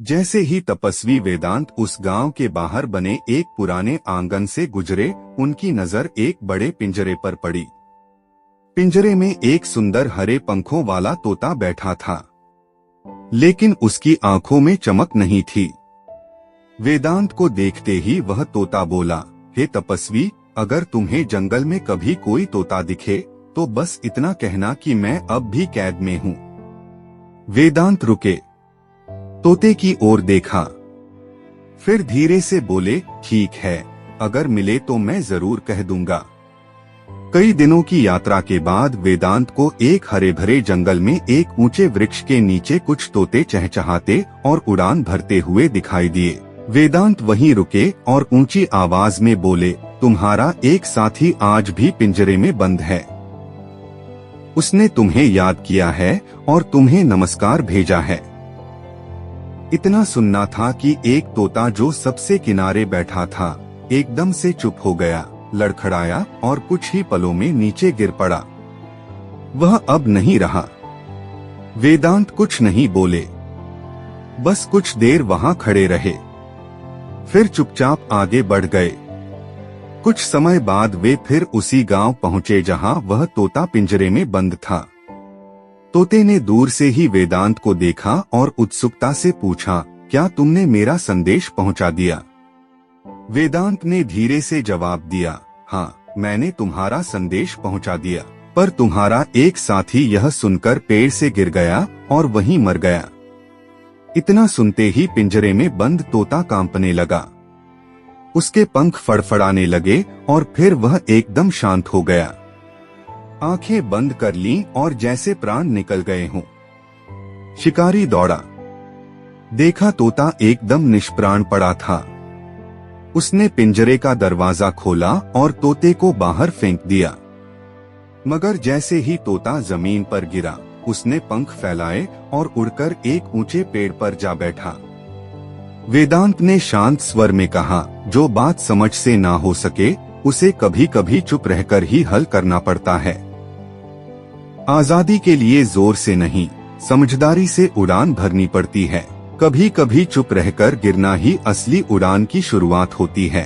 जैसे ही तपस्वी वेदांत उस गांव के बाहर बने एक पुराने आंगन से गुजरे, उनकी नजर एक बड़े पिंजरे पर पड़ी। पिंजरे में एक सुंदर हरे पंखों वाला तोता बैठा था, लेकिन उसकी आंखों में चमक नहीं थी। वेदांत को देखते ही वह तोता बोला, हे तपस्वी, अगर तुम्हें जंगल में कभी कोई तोता दिखे तो बस इतना कहना कि मैं अब भी कैद में हूँ। वेदांत रुके, तोते की ओर देखा, फिर धीरे से बोले, ठीक है, अगर मिले तो मैं जरूर कह दूंगा। कई दिनों की यात्रा के बाद वेदांत को एक हरे भरे जंगल में एक ऊंचे वृक्ष के नीचे कुछ तोते चहचहाते और उड़ान भरते हुए दिखाई दिए। वेदांत वहीं रुके और ऊंची आवाज में बोले, तुम्हारा एक साथी आज भी पिंजरे में बंद है। उसने तुम्हें याद किया है और तुम्हें नमस्कार भेजा है। इतना सुनना था कि एक तोता जो सबसे किनारे बैठा था एकदम से चुप हो गया, लड़खड़ाया और कुछ ही पलों में नीचे गिर पड़ा। वह अब नहीं रहा। वेदांत कुछ नहीं बोले, बस कुछ देर वहां खड़े रहे, फिर चुपचाप आगे बढ़ गए। कुछ समय बाद वे फिर उसी गांव पहुंचे जहां वह तोता पिंजरे में बंद था। तोते ने दूर से ही वेदांत को देखा और उत्सुकता से पूछा, क्या तुमने मेरा संदेश पहुंचा दिया? वेदांत ने धीरे से जवाब दिया, हाँ, मैंने तुम्हारा संदेश पहुंचा दिया, पर तुम्हारा एक साथी यह सुनकर पेड़ से गिर गया और वहीं मर गया। इतना सुनते ही पिंजरे में बंद तोता कांपने लगा। उसके पंख फड़फड़ाने लगे और फिर वह एकदम शांत हो गया। आंखें बंद कर लीं और जैसे प्राण निकल गए हों। शिकारी दौड़ा, देखा तोता एकदम निष्प्राण पड़ा था। उसने पिंजरे का दरवाजा खोला और तोते को बाहर फेंक दिया। मगर जैसे ही तोता जमीन पर गिरा, उसने पंख फैलाए और उड़कर एक ऊंचे पेड़ पर जा बैठा। वेदांत ने शांत स्वर में कहा, जो बात समझ से ना हो सके उसे कभी कभी चुप रहकर ही हल करना पड़ता है। आजादी के लिए जोर से नहीं, समझदारी से उड़ान भरनी पड़ती है। कभी कभी चुप रहकर गिरना ही असली उड़ान की शुरुआत होती है।